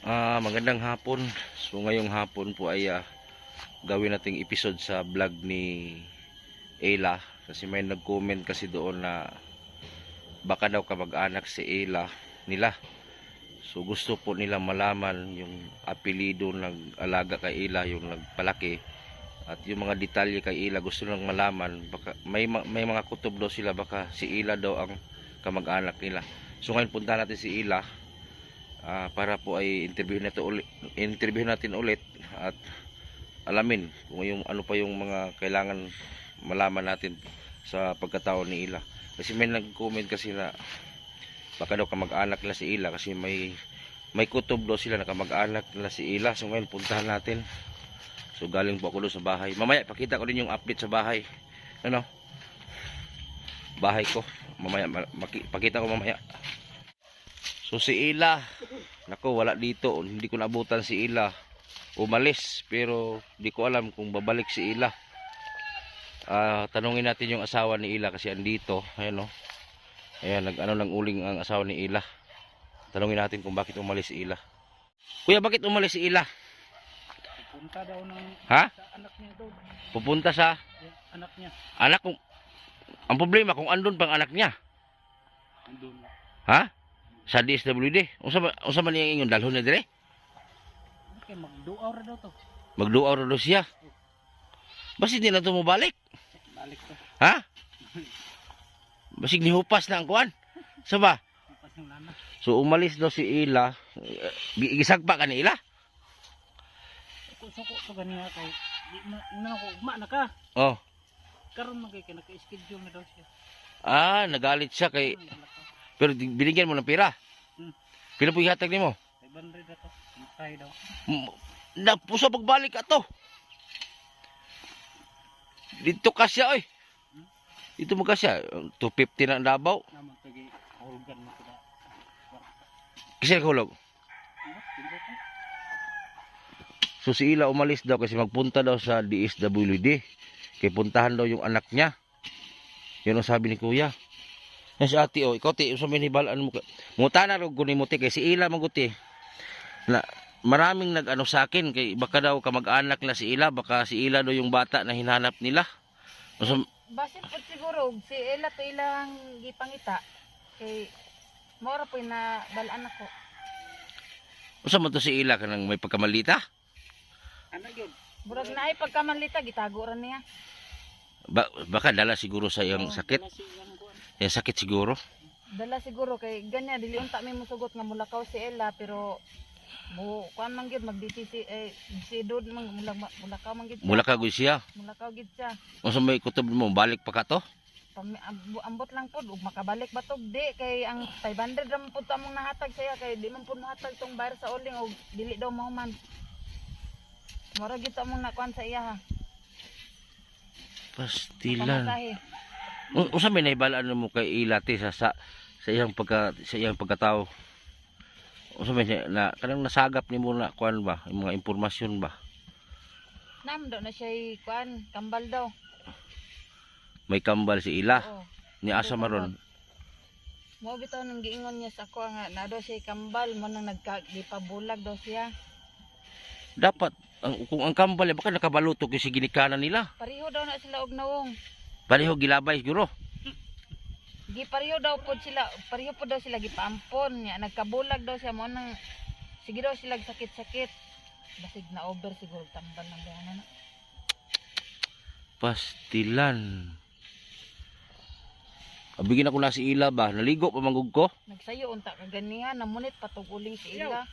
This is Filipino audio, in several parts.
Magandang hapon. So ngayong hapon po ay gawin nating episode sa vlog ni Ayla. Kasi may nag-comment kasi doon na baka daw kamag-anak si Ayla nila. So gusto po nila malaman yung apelido ng alaga kay Ayla, yung nagpalaki. At yung mga detalye kay Ayla gusto nilang malaman. Baka may mga kutob daw sila, baka si Ayla daw ang kamag-anak nila. So ngayon punta natin si Ayla. Para po ay interview natin ulit at alamin kung yung ano pa yung mga kailangan malaman natin sa pagkatao ni Ayla. Kasi may nag-comment kasi na baka daw kamag-anak nila si Ayla kasi may kutob daw sila na kamag-anak nila si Ayla. So ngayon puntahan natin. So galing po ako doon sa bahay. Mamaya pakita ko din yung update sa bahay. Ano? Bahay ko. Mamaya pakita ko mamaya. So si Ayla, nako wala dito, hindi ko naabutan si Ayla. Umalis, pero di ko alam kung babalik si Ayla. Tanungin natin yung asawa ni Ayla kasi andito, ayan o. Ayan, nag-ano ng uling ang asawa ni Ayla. Tanungin natin kung bakit umalis si Ayla. Kuya, bakit umalis si Ayla? Pupunta daw ng Ha? sa anak niya daw. Pupunta sa Anak niya. anak kung ang problema kung andun pang anak niya. Andun. Ha? Sa DSWD. Unsa man niyang ingon dalhon na dire? Okay, magduaw ra daw to. Magduaw ra daw siya. Basig di na to mobalik. Balik to. Ha? Basig nihupas na ang kuan. Sa ba? Pas ng lana. So umalis daw si Ayla. Gisagpa ka ni Ayla? Suko to ganiya kay di na ko ugma na ka. Oh. Karon magay ka naka-schedule na daw siya. Nagalit siya kay pero binigyan mo ng pera. Pila po ihatag nimo? 500 na to. Matay daw. Napuso pagbalik ato. Dito ka siya oy. Dito mo ka siya 250 na ang Davao. Naman tagi organ mo kada. Kasi hulog. So si Ayla umalis daw kasi magpunta daw sa DSWD. Kaya puntahan daw yung anak niya. Yun ang sabi ni Kuya. Yan si ate, ikaw ti, usap minibalaan mo. Muta na rin kunin mo ti, kay si Ayla maguti. Na, maraming nag-ano sa akin, kay baka daw kamag-anak na si Ayla, baka si Ayla daw yung bata na hinanap nila. Basin po siguro, si Ayla to ilang gipangita. Kay, mora po na balaan ako. Usa man to si Ayla kanang may pagkamalita? Ano yun? Burag na ay pagkamanlita, gitago rin niya. Baka dala siguro sa iyang sakit. Yung sakit siguro. Dala siguro, kay ganyan, dili unta may musugot nga mulakaw si Ayla, pero kuan man gyud magdisi si Dod mulakaw man gyud. Mula ka gud siya. Mulakaw gyud siya. Unsa may kutob mo balik pa ka to? Ambot lang pod ug makabalik ba tog di kay ang 500 ra man pud among nahatag siya kay di man pud nahatag tong bayar sa uling og dili daw mahuman. Mura gyud among nakuan sa iya ha. Pastilan. Pamasahe. Unsa may naibalaan mo kay Ayla ti sa iyang pagkatao? Unsa may na kanang nasagap nimo na kuan ba, yung mga impormasyon ba? Nam daw na siya kuan, kambal daw. May kambal si Ayla. Oo. Ni asa maron? Mo bitaw nang giingon niya sa ako nga na daw siya kambal mo nang nagpabulag daw siya. Dapat kung ang kambal baka nakabalutok yung ginikanan nila. Pareho daw na sila og nawong. Pareho gilabay siguro. Pareho daw po sila, pareho po daw sila gipampon niya, nagkabulag daw siya mo nang sige daw sila sakit-sakit. Basig na over siguro tambal ng bayanan na. Pastilan. Abigin ako na si Ayla ba? Naligo pa manggug ko? Nagsayo unta kaganihan, namunit patuguling si Ayla.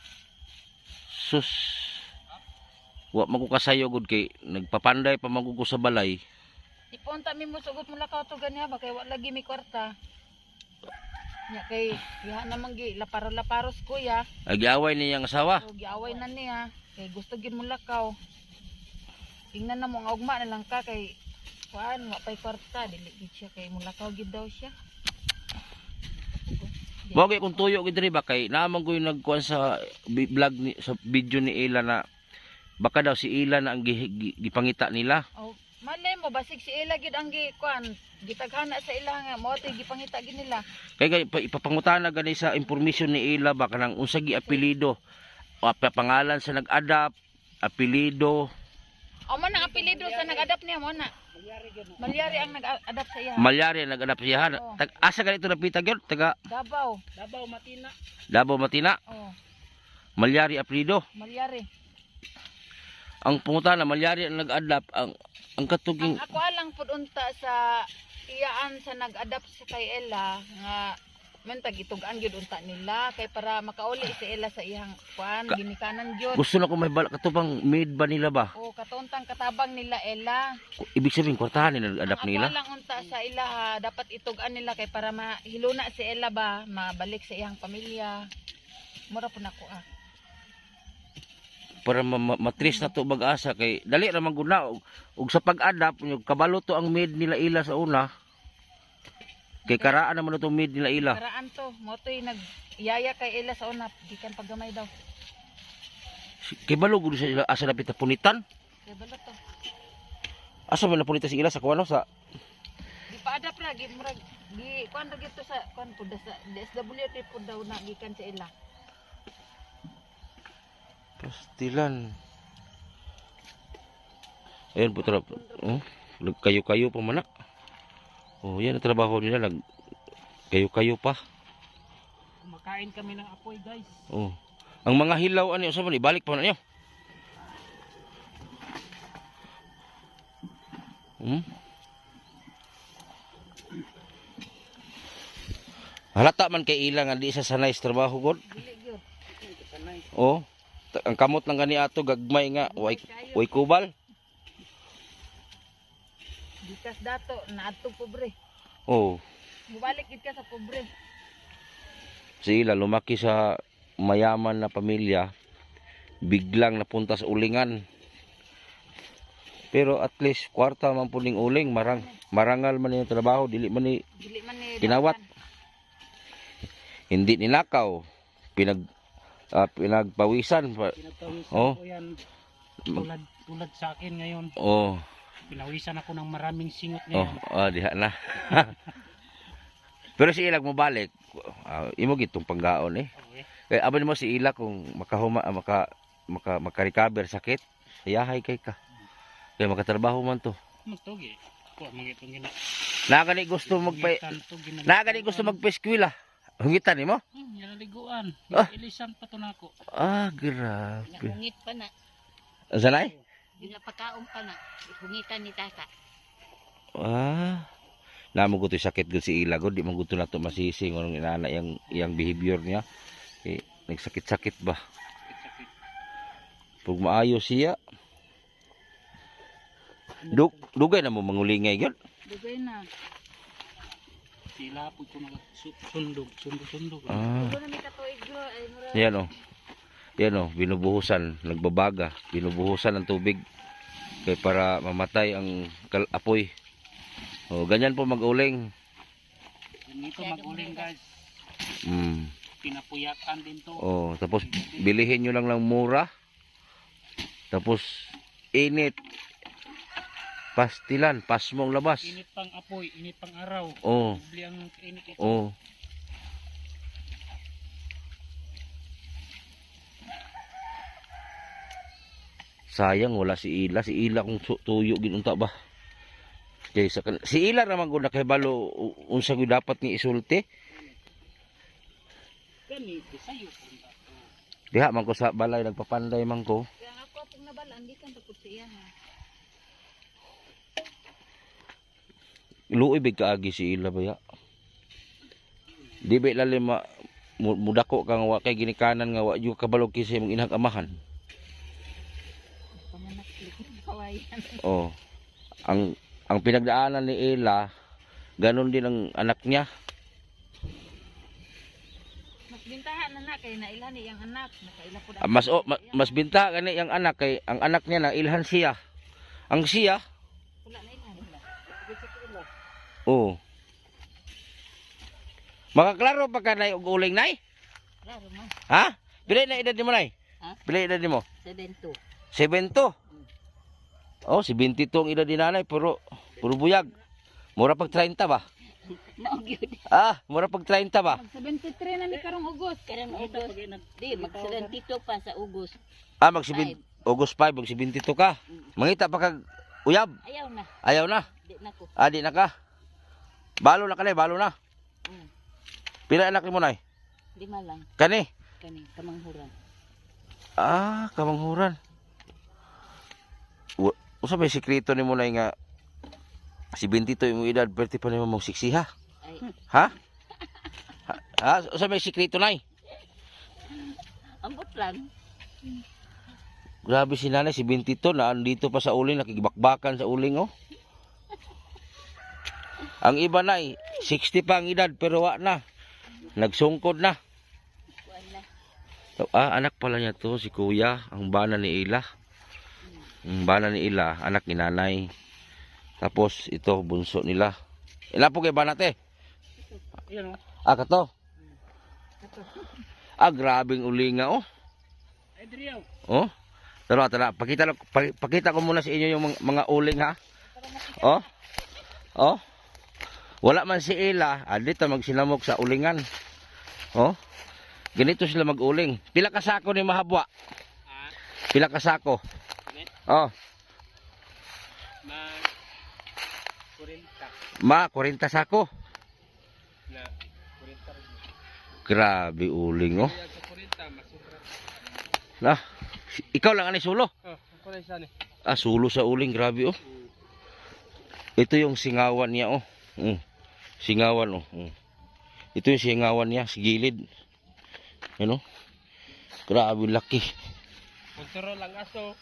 Sus. Wa magkukasayo gud kay nagpapanday pa manggug ko sa balay. Ipunta mi mo sugot mo lakaw to ganiya ba kay wa lagi mi kwarta. Nya kay iha namang gi laparo-laparos kuya. Agiaway niyang asawa. So giaway na niya kay gusto gid mo lakaw. Tingnan na mo nga ugma na lang ka kay kuan wa pay kwarta dili gid siya kay mulakaw gid daw siya. Bagay kung tuyo gid diri ba kay naman ko yung nagkuan sa vlog ni sa video ni Ayla na baka daw si Ayla na ang gipangita nila. Oh, malay mo basig si Ayla gid ang kuan gitaghana sa ila nga mao tay gipangita gid nila. Kay ipapangutana gani sa impormasyon ni Ayla ba kanang unsa gi apelyido pangalan sa nag-adapt, apelido. O man ang apelido sa nag-adapt niya mo na. Magyari gyud. Malyari ang nag-adapt sa iya. Malyari ang nag-adapt siya. Oo. Asa ganito napita gyud? Taga Davao. Dabaw Matina. Davao Matina. Oh, Malyari apelido. Malyari. Ang pungutan na Malyari ang nag-adapt ang katuging Ang ako alang pud unta sa iyaan sa nag-adapt sa kay Ella nga man tagitugan gyud unta nila kay para makauli si Ella sa iyang kuan ginikanan gyud. gusto na ko may balak katubang made ba nila ba? O katuntang katabang nila Ella. Ibig sabihin kwartahan nila nag-adapt Ang nila. ako lang unta sa ila ha, dapat itugan nila kay para mahiluna si Ella ba, mabalik sa iyang pamilya. Mura po nako Para matris na to bag-asa kay dali ra man gud na ug sa pag-adapt yung kabalo to ang made nila ila sa una. Kay karaan naman itong made nila ila. Karaan to, mo to'y nag-iyaya kay Ella sa una, gikan paggamay daw. Kay balo gud sa ila asa napita punitan. Kay balot to. Asa man napunitan si ila sa kuano sa Di pa adapt ra gi murag gi kuan ra gito sa kuan pud sa DSWD pud daw na gikan sa ila. pastilan. Ayun po tara. Kayo-kayo pa man na. Oh, yan ang trabaho nila. Kayo-kayo pa. Kumakain kami ng apoy, guys. Oh. Ang mga hilaw ano sa man ibalik pa na niyo. Halata man kay ilang nga di sa sanay sa trabaho god. Dili gyud. Sanay. Oh. Ang kamot lang gani ato gagmay nga way kubal. Gikas dato naadto pobre. Oh. Mubalik gid ka sa pobre. Sila lumaki sa mayaman na pamilya, biglang napunta sa ulingan. Pero at least kwarta man puning uling, marangal man yung trabaho, dili man ni Dili man ni Kinawat. Hindi ninakaw, pinagpawisan. Pinagpawisan Oh. ko yan. Tulad sa akin ngayon. Oh, Pinawisan ako ng maraming singot oh, ngayon. diha na. Pero si Ilag mo balik, imo gitong panggaon eh. Okay. Kaya abon mo si Ila kung maka-recover sakit, yahay kay ka. Kaya makatrabaho man to. Magtugi. Ako magitong gina. Nakagani gusto Nakagani gusto magpa-eskwela. Hungitan nimo? Yan ang liguan. Ah. Ilisan pa to nako. Ah, grabe. Hungit pa na. Sanay? Ginapakaon pa na. Hungitan ni tata. Ah. Namo ko to sakit gud si Ila gud, di man gud to nato masisi ngon inana yang behavior niya. Nagsakit-sakit ba? Sakit-sakit. Pag maayo siya, dugay na mo mangulingay gyud. Dugay na. Sila po ko sundog. Ah. Dugo na mi katuig bro ay mura. Yan o. Yan o, binubuhusan, nagbabaga, binubuhusan ng tubig kaya para mamatay ang apoy. O, ganyan po mag-uling. Ganito mag-uling, guys. Pinapuyatan din to. O, tapos bilihin nyo lang mura. Tapos init. Pastilan, pasmong labas. Init pang apoy, init pang araw. O, Bili ang init ito. o. Sayang wala si Ila. Si Ila kung tuyo ginunta ba? Kaya si Ila naman kung nakahibalo unsa gyud dapat ni isulti. Gani, sayo po na to. Diha man ko sa balay nagpapanday man ko. Kaya ako apong nabalaan gikan tapos siya ha. Luoy big kaagi si Ila baya. Di ba lalim mudako kang wa kay ginikanan nga wa yu kabalog kisi mong inang amahan. Pamanak likod kawayan. Oh. Ang pinagdaanan ni Ila, ganon din ang anak niya. Mas bintahan na kay nailhan ni yang anak, nakaila pud. Mas binta gani ang anak kay ang anak niya na ilhan siya. Ang siya, Wala na ilhan. oh. Makaklaro pa ka na og uling nay? Klaro man. Ha? Pila na edad ni mo nay? Ha? Pila edad ni mo? 72. 72. Oh, si 22 ang edad ni nanay, puro buyag. Mura pag 30 ba? Maog yun. Mura pag 30 ba? Mag 73 na ni karong Ugos. Karang Kita Ugos. pag inag Di, magsalan dito pa sa Ugos. Mag August 5, mag 72 ka. Mangita pa kag uyab. Ayaw na. Ayaw na. Di na ko. Di na ka. Balo na ka na, balo na. Mm. Pila anak ni mo nay? 5 lang. Kani? Kani, kamanghuran. Kamanghuran. Usa may sikreto ni mo nay nga si 22 imong edad perti pa nimo mong siksiha. Ay, Ha? Usa may sikreto nay? ambot lang. Grabe si nanay, si 22 na andito pa sa uling, nakikibakbakan sa uling, oh. Ang iba na 60 pa ang edad, pero wa na. Nagsungkod na. Kuan na. So, anak pala niya to, si kuya, ang bana ni Ila. Ang bana ni Ila, anak ni nanay. Tapos, ito, bunso nila. Ilan po kayo bana, te? Yan o. Kato. Grabing ulinga, oh. Ay, Driyaw. Oh. Tara. Pakita ko muna sa inyo yung mga uling, ha. Oh. Wala man si Ila, dito magsinamok sa ulingan. Oh. Ganito sila mag-uling. Pila ka sako ni mahabwa? Pila ka sako? Oh. Ma, 40. 40 sako. Na, 40. Grabe uling, oh. Kaya sa 40, masubra. Ikaw lang ani sulo. Ako na isa ni. Sulo sa uling, grabe, oh. Ito yung singawan niya, oh. Singawan, oh. Ito yung singawan niya, sa gilid. Ano? Grabe laki. Kontrol lang aso.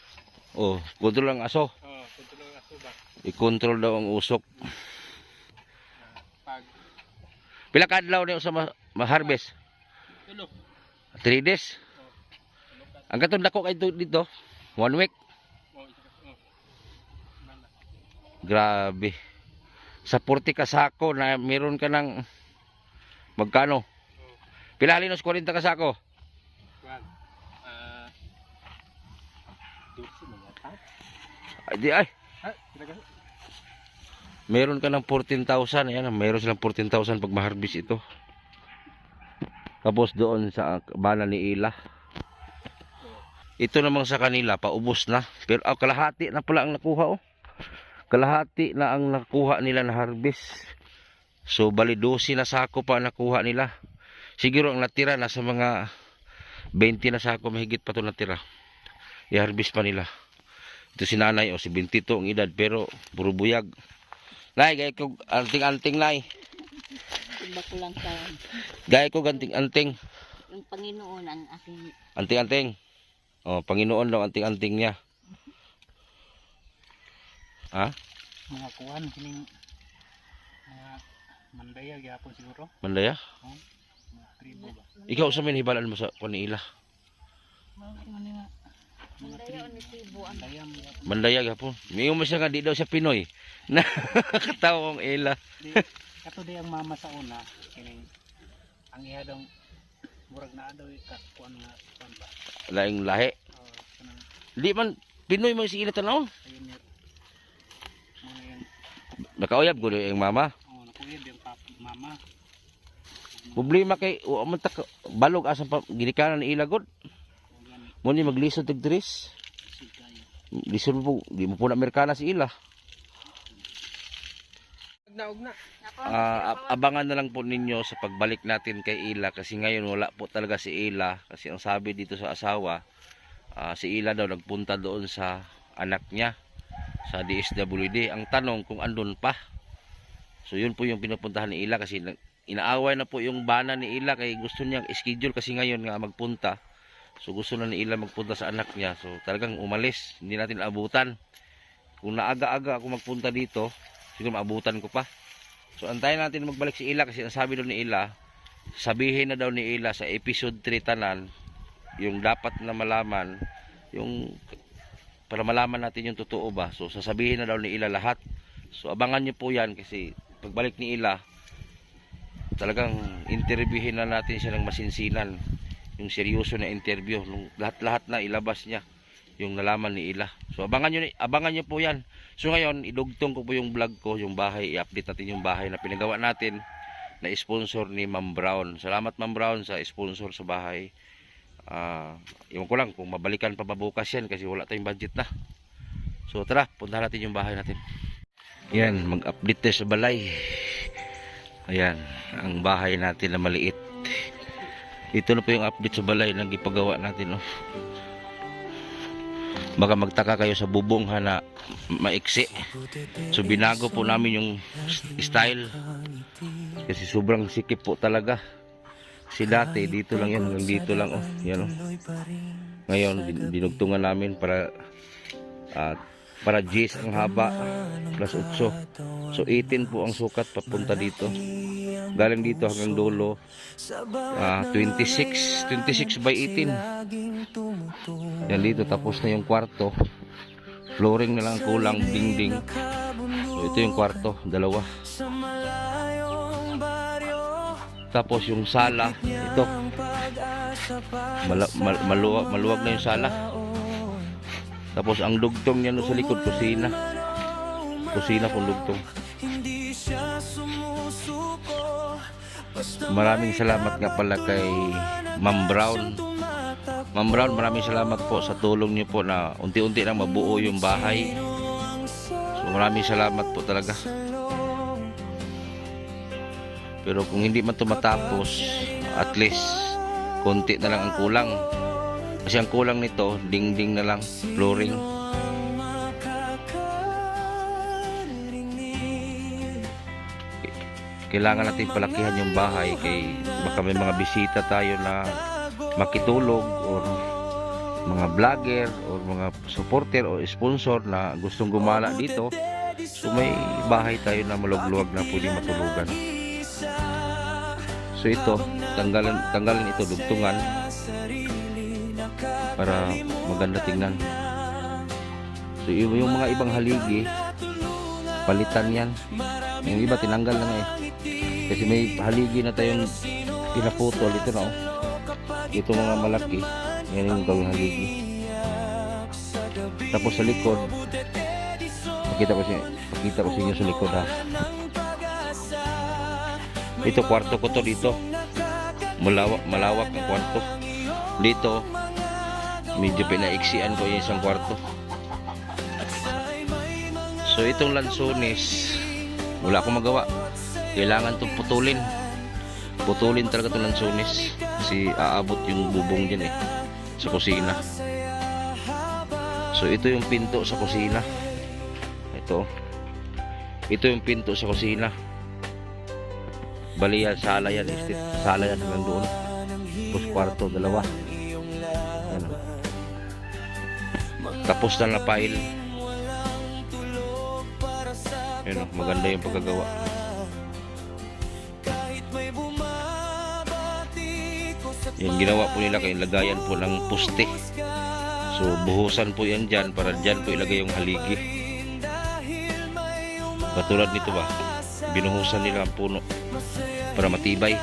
Oh, kontrol ang aso. Kontrol lang aso ba? I-control daw ang usok. Pag Pila ka adlaw niyo sa ma-harvest? tulo. 3 days. Ang katong dako kay dito, 1 week. Grabe. Sa 40 ka sako na meron ka ng magkano? Pila halin sa 40 ka sako? Kuan. 12 na yata. Ay, Talaga. meron ka ng 14,000. Ayan, meron silang 14,000 pag ma-harvest ito. Tapos doon sa bana ni Ila. Ito namang sa kanila, paubos na. Pero kalahati na pala ang nakuha, oh. Kalahati na ang nakuha nila na harvest. So, bali 12 na sako pa nakuha nila. Siguro ang natira, nasa mga 20 na sako, mahigit pa ito natira. I-harvest pa nila. Ito si nanay, si 22 ang edad, pero puro buyag. Nay, gaya ko anting-anting, nay. Iba ko lang sa Gaya ko anting-anting. yung Panginoon ang aking Anting-anting. Panginoon daw, anting-anting niya. Mga kuan kining mga mandaya gyapon siguro. Mandaya? Mga tribo ba. Ikaw sa hibalan mo sa Ila. Mandayo ni Tibo ang Mandaya mo. Mandaya gapon. Mingon mo siya nga di daw siya Pinoy. Nakakatawa ang Ila. Kato di ang mama sa una kining ang iya daw murag na daw ka kuan nga kuan ba. Laing lahi. Kanang Di man Pinoy man si Ila tanaw. pioneer. Mga yan. Nakauyab ko yung mama. Nakuyab yung mama. Problema kay mantak balog asa pa ginikanan ni Ila god. Mo ni maglisod tig dres. Lisod mo po, di mo po na Amerikana si Ila. Ugna. Abangan na lang po ninyo sa pagbalik natin kay Ila kasi ngayon wala po talaga si Ila kasi ang sabi dito sa asawa si Ila daw nagpunta doon sa anak niya sa DSWD. Ang tanong kung andun pa. So yun po yung pinupuntahan ni Ila kasi inaaway na po yung bana ni Ila kay gusto niya schedule kasi ngayon nga magpunta. So gusto na ni Ila magpunta sa anak niya. So talagang umalis, hindi natin abutan. Kung naaga-aga ako magpunta dito, siguro maabutan ko pa. So antayin natin magbalik si Ila kasi ang sabi daw ni Ila, sabihin na daw ni Ila sa episode 3 tanan yung dapat na malaman, yung para malaman natin yung totoo ba. So sasabihin na daw ni Ila lahat. So abangan niyo po yan kasi pagbalik ni Ila, talagang interviewin na natin siya ng masinsinan. Yung seryoso na interview, lahat-lahat na ilabas niya yung nalaman ni Ila. So abangan nyo po yan. So ngayon, idugtong ko po yung vlog ko, yung bahay, i-update natin yung bahay na pinagawa natin na sponsor ni Ma'am Brown. Salamat Ma'am Brown sa sponsor sa bahay. Iwan ko lang kung mabalikan pa mabukas yan kasi wala tayong budget na. So tara, puntahan natin yung bahay natin. Yan, mag-update tayo sa balay. Ayan, ang bahay natin na maliit. Ito na po yung update sa balay na ipagawa natin, no. Baka magtaka kayo sa bubong na maiksi. So binago po namin yung style kasi sobrang sikip po talaga. Si dati dito lang yan, hanggang dito lang, oh. Yan, oh. Ngayon dinugtungan namin para G's ang haba plus 8. So 18 po ang sukat papunta dito. Galing dito hanggang dulo 26 by 18. Yan dito tapos na yung kwarto. Flooring na lang kulang, dingding. So ito yung kwarto, dalawa. Tapos yung sala, ito. Maluwag na yung sala. Tapos ang dugtong niya sa likod, kusina. Kusina pong dugtong. Maraming salamat nga pala kay Ma'am Brown. Ma'am Brown, maraming salamat po sa tulong niyo po na unti-unti lang mabuo yung bahay. So maraming salamat po talaga. Pero kung hindi man ito matapos, at least konti na lang ang kulang. Kasi ang kulang nito, dingding na lang, flooring. Kailangan natin palakihan yung bahay kay baka may mga bisita tayo na makitulog or mga vlogger or mga supporter o sponsor na gustong gumala dito. So may bahay tayo na malugluwag na pwede matulugan. So ito, tanggalin ito, dugtungan para maganda tingnan. So yung mga ibang haligi palitan yan. Yung iba tinanggal na nga eh. Kasi may haligi na tayong pinaputol. Ito na, oh. Ito mga malaki. Yan yung gawing haligi. Tapos sa likod, pakita ko sa inyo sa likod, ha. Ito kwarto ko to dito. Malawak ang kwarto. Dito medyo pinaiksian ko yung isang kwarto. So itong lansones, wala akong magawa. Kailangan itong putulin. Putulin talaga itong lansones kasi aabot yung bubong dyan eh sa kusina. So ito yung pinto sa kusina. Ito yung pinto sa kusina. Bali yan, sala yan, sala yan hanggang doon. Tapos kwarto, dalawa. Ano. Tapos na na pile. Yun, maganda yung pagkagawa. Yung ginawa po nila kay lagayan po ng puste. So buhusan po yan dyan para dyan po ilagay yung haligi. Katulad nito ba, binuhusan nila ang puno para matibay.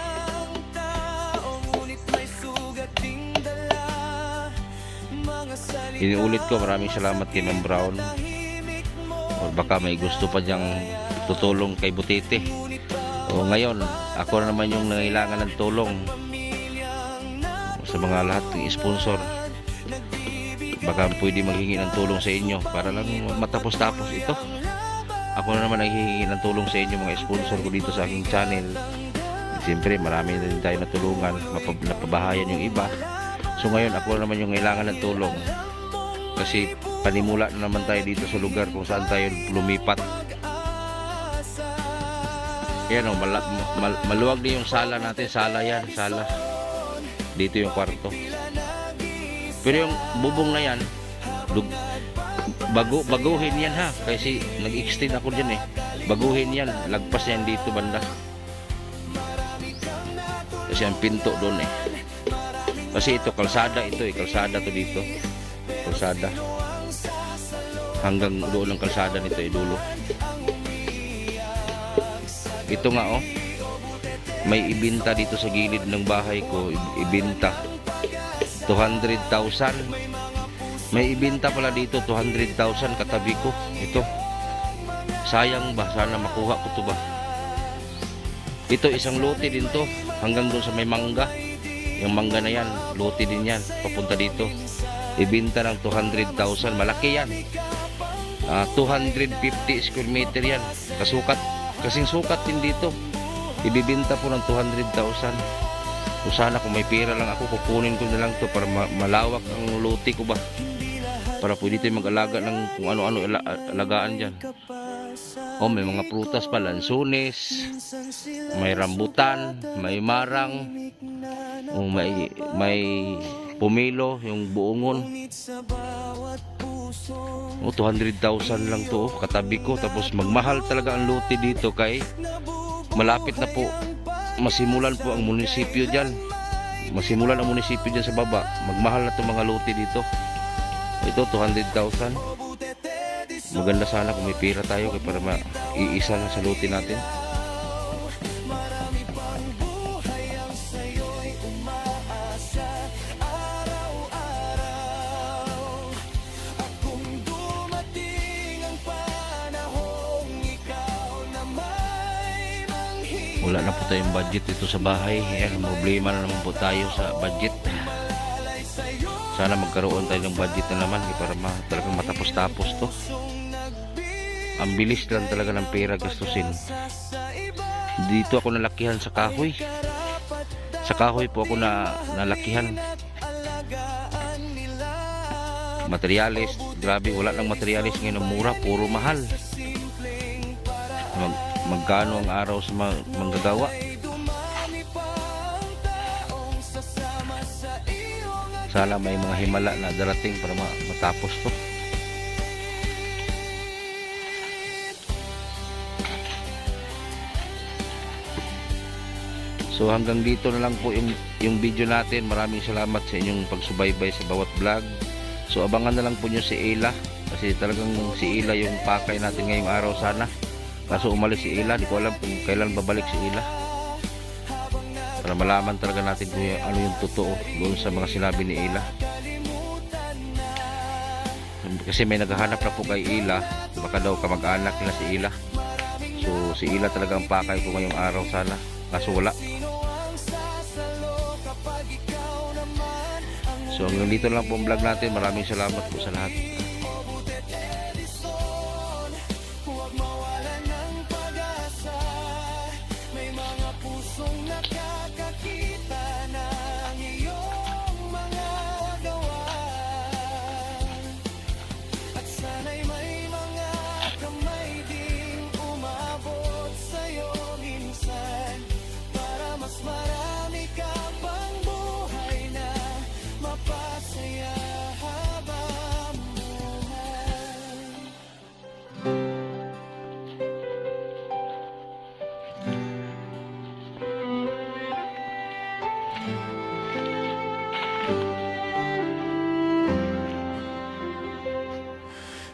Inuulit ko, maraming salamat kay Ma'am Brown. O baka may gusto pa diyang tutulong kay Butete. O ngayon, ako na naman yung nangailangan ng tulong sa mga lahat ng sponsor. Baka pwede maghingi ng tulong sa inyo para lang matapos-tapos ito. Ako na naman naghihingi ng tulong sa inyo mga sponsor ko dito sa aking channel. Siyempre marami na din tayo natulungan, napabahayan yung iba. So ngayon ako na naman yung kailangan ng tulong. Kasi panimula na naman tayo dito sa lugar kung saan tayo lumipat. Yan o, maluwag din yung sala natin. Sala yan, sala. Dito yung kwarto. Pero yung bubong na yan, baguhin yan ha. Kasi nag-extend ako dyan eh. Baguhin yan, lagpas yan dito banda. Kasi ang pinto doon eh. Kasi ito, kalsada ito eh. Kalsada to dito. Kalsada. Hanggang doon ang kalsada nito eh, dulo. Ito nga oh. May ibinta dito sa gilid ng bahay ko. Ibinta 200,000. May ibenta pala dito 200,000 katabi ko. Ito. Sayang ba? Sana makuha ko to ba? Ito isang lote din to. Hanggang doon sa may mangga. Yung mangga na yan, lote din yan. Papunta dito. Ibenta ng 200,000. Malaki yan. 250 square meter yan. Kasukat. Kasing sukat din dito. Ibibenta po ng 200,000. So sana kung may pera lang ako, kukunin ko na lang to para malawak ang lote ko ba. Para pwede tayo mag-alaga ng kung ano-ano alagaan dyan. May mga prutas pa, lansunis, may rambutan, may marang, may pumilo, yung buongon. 200,000 lang to, katabi ko. Tapos magmahal talaga ang lote dito kay malapit na po masimulan po ang munisipyo dyan. Masimulan ang munisipyo dyan sa baba. Magmahal na itong mga lote dito. Ito 200,000. Maganda sana kung may pera tayo para maiisa na sa lote natin. Wala na po tayong budget dito sa bahay. Ayan, problema na naman po tayo sa budget. Sana magkaroon tayo ng budget na naman para talagang matapos-tapos to. Ang bilis lang talaga ng pera gastusin. Dito ako nalakihan sa kahoy. Sa kahoy po ako nalakihan. Materialis, grabe, wala lang materialis ngayon, mura, puro mahal. Magkano ang araw sa manggagawa? Sana may mga himala na darating para matapos to. So hanggang dito na lang po yung video natin. Maraming salamat sa inyong pagsubaybay sa bawat vlog. So abangan na lang po nyo si Ella, kasi talagang si Ella yung pakay natin ngayong araw sana. Kaso umalis si Ella, di ko alam kung kailan babalik si Ella. Para malaman talaga natin kung ano yung totoo doon sa mga sinabi ni Ella. Kasi may naghahanap na po kay Ella, baka daw kamag-anak nila si Ella. So si Ella talaga ang pakay ko ngayong araw sana. Kaso wala. So hanggang dito lang po ang vlog natin. Maraming salamat po sa lahat.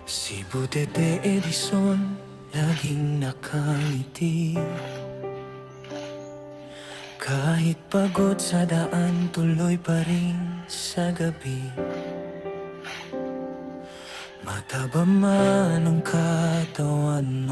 Si Budete Edison laging nakangiti. Kahit pagod sa daan, tuloy pa rin sa gabi. Mataba man ang katawan,